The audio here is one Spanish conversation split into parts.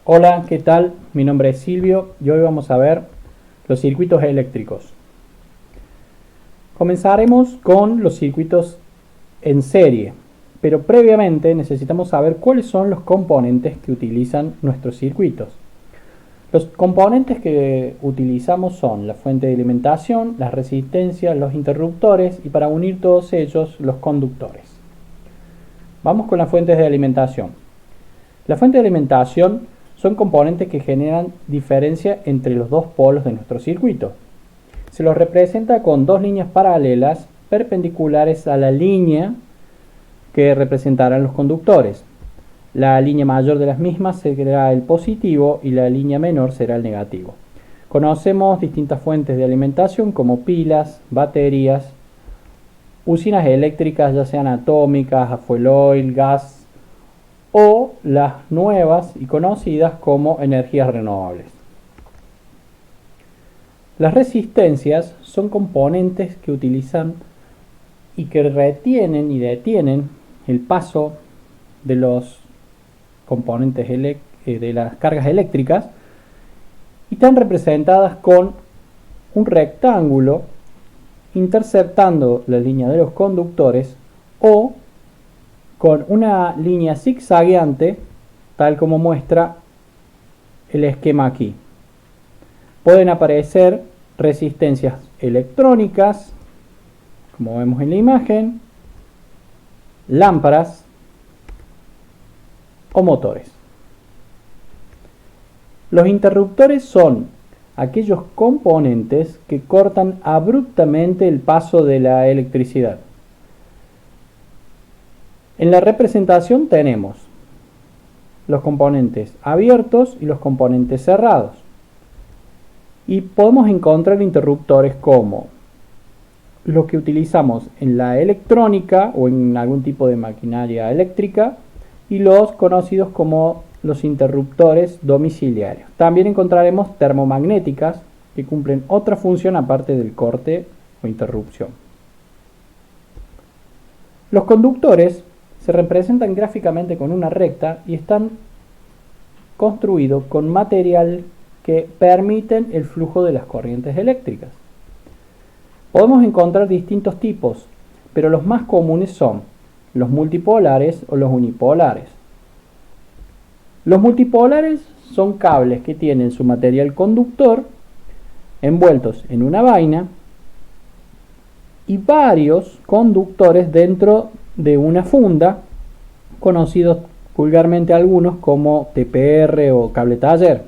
Hola, ¿qué tal? Mi nombre es Silvio y hoy vamos a ver los circuitos eléctricos. Comenzaremos con los circuitos en serie, pero previamente necesitamos saber cuáles son los componentes que utilizan nuestros circuitos. Los componentes que utilizamos son la fuente de alimentación, las resistencias, los interruptores y para unir todos ellos los conductores. Vamos con las fuentes de alimentación. La fuente de alimentación son componentes que generan diferencia entre los dos polos de nuestro circuito. Se los representa con dos líneas paralelas perpendiculares a la línea que representarán los conductores. La línea mayor de las mismas será el positivo y la línea menor será el negativo. Conocemos distintas fuentes de alimentación como pilas, baterías, usinas eléctricas ya sean atómicas, a fuel oil, gas o las nuevas y conocidas como energías renovables. Las resistencias son componentes que utilizan y que retienen y detienen el paso de los componentes de las cargas eléctricas y están representadas con un rectángulo interceptando la línea de los conductores o con una línea zigzagueante, tal como muestra el esquema aquí. Pueden aparecer resistencias electrónicas, como vemos en la imagen, lámparas o motores. Los interruptores son aquellos componentes que cortan abruptamente el paso de la electricidad. En la representación tenemos los componentes abiertos y los componentes cerrados. Y podemos encontrar interruptores como los que utilizamos en la electrónica o en algún tipo de maquinaria eléctrica y los conocidos como los interruptores domiciliarios. También encontraremos termomagnéticas que cumplen otra función aparte del corte o interrupción. Los conductores se representan gráficamente con una recta y están construidos con material que permiten el flujo de las corrientes eléctricas. Podemos encontrar distintos tipos, pero los más comunes son los multipolares o los unipolares. Los multipolares son cables que tienen su material conductor envueltos en una vaina y varios conductores dentro de una funda, conocidos vulgarmente algunos como TPR o cable taller.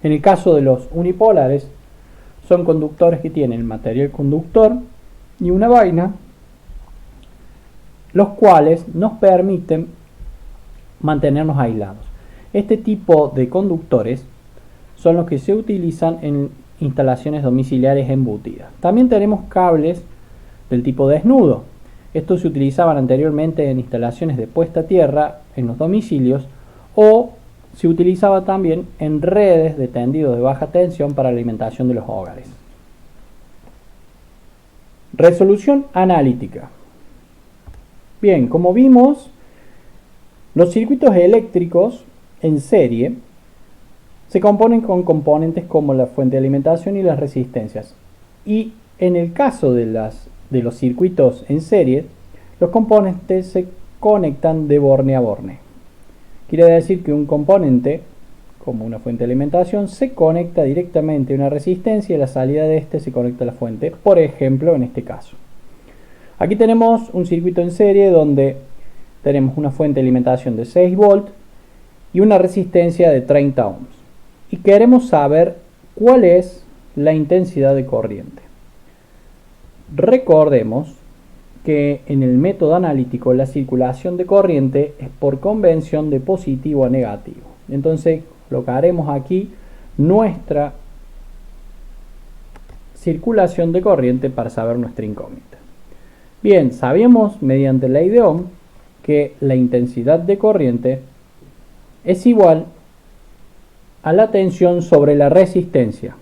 En el caso de los unipolares, son conductores que tienen material conductor y una vaina, los cuales nos permiten mantenernos aislados. Este tipo de conductores son los que se utilizan en instalaciones domiciliares embutidas. También tenemos cables del tipo desnudo. Estos se utilizaban anteriormente en instalaciones de puesta a tierra en los domicilios o se utilizaba también en redes de tendido de baja tensión para la alimentación de los hogares. Resolución analítica. Bien, como vimos, los circuitos eléctricos en serie se componen con componentes como la fuente de alimentación y las resistencias. Y en el caso de los circuitos en serie, los componentes se conectan de borne a borne. Quiere decir que un componente, como una fuente de alimentación, se conecta directamente a una resistencia y a la salida de este se conecta a la fuente, por ejemplo, en este caso. Aquí tenemos un circuito en serie donde tenemos una fuente de alimentación de 6 volts y una resistencia de 30 ohms. Y queremos saber cuál es la intensidad de corriente. Recordemos que en el método analítico la circulación de corriente es por convención de positivo a negativo. Entonces colocaremos aquí nuestra circulación de corriente para saber nuestra incógnita. Bien, sabemos mediante la ley de Ohm que la intensidad de corriente es igual a la tensión sobre la resistencia.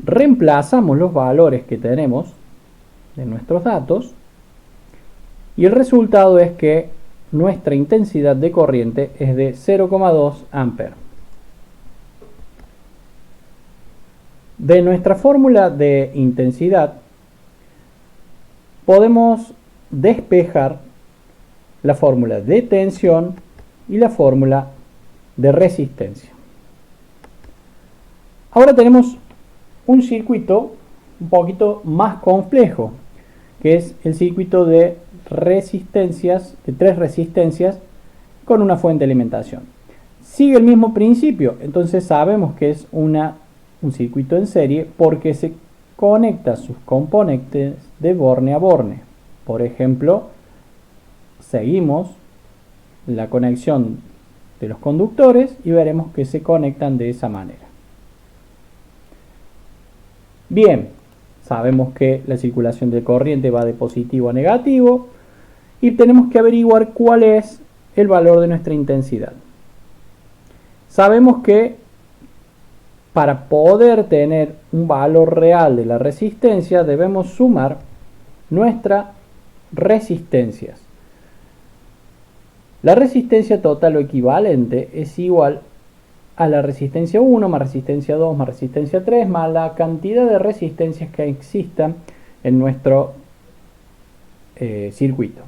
Reemplazamos los valores que tenemos de nuestros datos y el resultado es que nuestra intensidad de corriente es de 0,2 amperes. De nuestra fórmula de intensidad podemos despejar la fórmula de tensión y la fórmula de resistencia. Ahora tenemos un circuito un poquito más complejo, que es el circuito de resistencias, de 3 resistencias con una fuente de alimentación. Sigue el mismo principio, entonces sabemos que es un circuito en serie porque se conecta sus componentes de borne a borne. Por ejemplo, seguimos la conexión de los conductores y veremos que se conectan de esa manera. Bien, sabemos que la circulación de corriente va de positivo a negativo y tenemos que averiguar cuál es el valor de nuestra intensidad. Sabemos que para poder tener un valor real de la resistencia debemos sumar nuestras resistencias. La resistencia total o equivalente es igual a la resistencia 1 más resistencia 2 más resistencia 3 más la cantidad de resistencias que existan en nuestro circuito.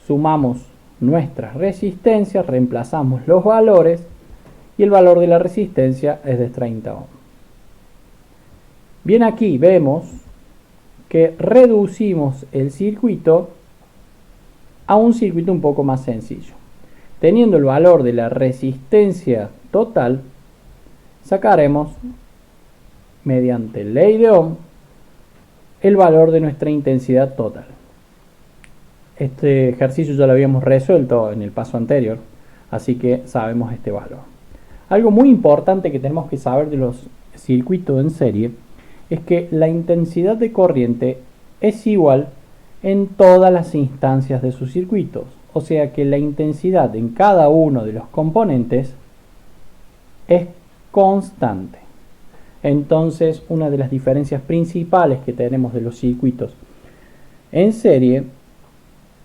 Sumamos nuestras resistencias, reemplazamos los valores y el valor de la resistencia es de 30 ohms. Bien, aquí vemos que reducimos el circuito a un circuito un poco más sencillo. Teniendo el valor de la resistencia total, sacaremos mediante ley de Ohm el valor de nuestra intensidad total. Este ejercicio ya lo habíamos resuelto en el paso anterior, así que sabemos este valor. Algo muy importante que tenemos que saber de los circuitos en serie es que la intensidad de corriente es igual en todas las instancias de sus circuitos, o sea que la intensidad en cada uno de los componentes es constante. Entonces, una de las diferencias principales que tenemos de los circuitos en serie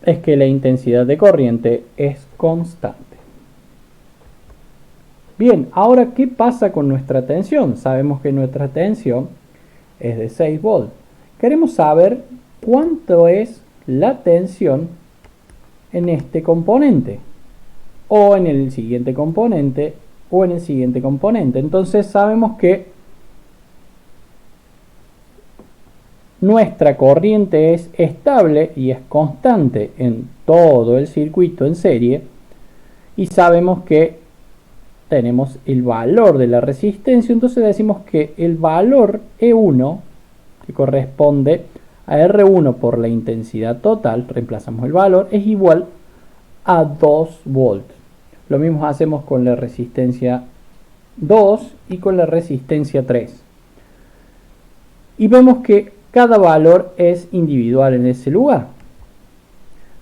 es que la intensidad de corriente es constante. Bien, ahora, ¿qué pasa con nuestra tensión? Sabemos que nuestra tensión es de 6 volts. Queremos saber cuánto es la tensión en este componente, o en el siguiente componente, o en el siguiente componente. Entonces sabemos que nuestra corriente es estable y es constante en todo el circuito en serie, y sabemos que tenemos el valor de la resistencia. Entonces decimos que el valor E1, que corresponde a R1 por la intensidad total, reemplazamos el valor, es igual a 2 volts. Lo mismo hacemos con la resistencia 2 y con la resistencia 3. Y vemos que cada valor es individual en ese lugar.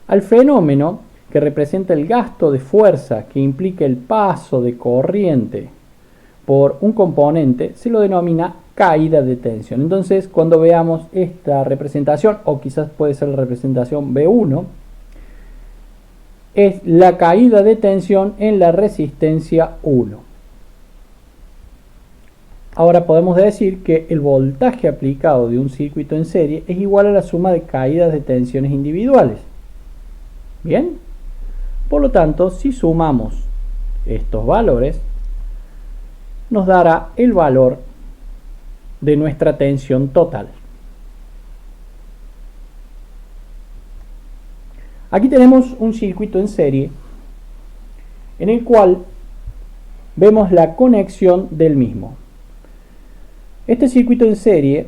Al fenómeno que representa el gasto de fuerza que implica el paso de corriente por un componente se lo denomina caída de tensión. Entonces, cuando veamos esta representación, o quizás puede ser la representación B1, es la caída de tensión en la resistencia 1. Ahora podemos decir que el voltaje aplicado de un circuito en serie es igual a la suma de caídas de tensiones individuales. Bien, por lo tanto, si sumamos estos valores, nos dará el valor de nuestra tensión total. Aquí tenemos un circuito en serie en el cual vemos la conexión del mismo. Este circuito en serie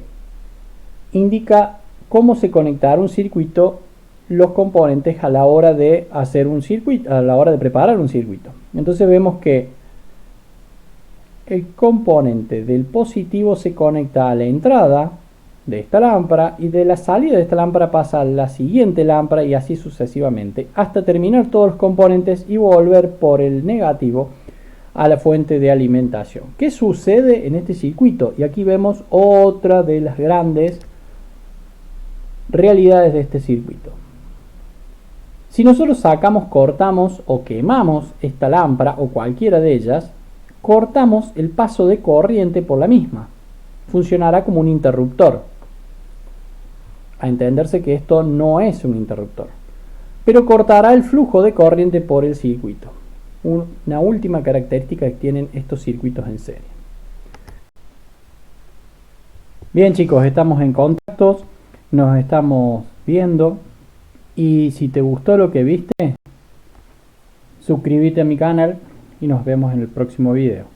indica cómo se conectará un circuito, los componentes a la hora de hacer un circuito, a la hora de preparar un circuito. Entonces vemos que el componente del positivo se conecta a la entrada de esta lámpara y de la salida de esta lámpara pasa a la siguiente lámpara y así sucesivamente hasta terminar todos los componentes y volver por el negativo a la fuente de alimentación. ¿Qué sucede en este circuito? Y aquí vemos otra de las grandes realidades de este circuito. Si nosotros sacamos, cortamos o quemamos esta lámpara o cualquiera de ellas, cortamos el paso de corriente por la misma. Funcionará como un interruptor. A entenderse que esto no es un interruptor, pero cortará el flujo de corriente por el circuito. Una última característica que tienen estos circuitos en serie. Bien chicos, estamos en contactos, nos estamos viendo y si te gustó lo que viste, suscríbete a mi canal y nos vemos en el próximo video.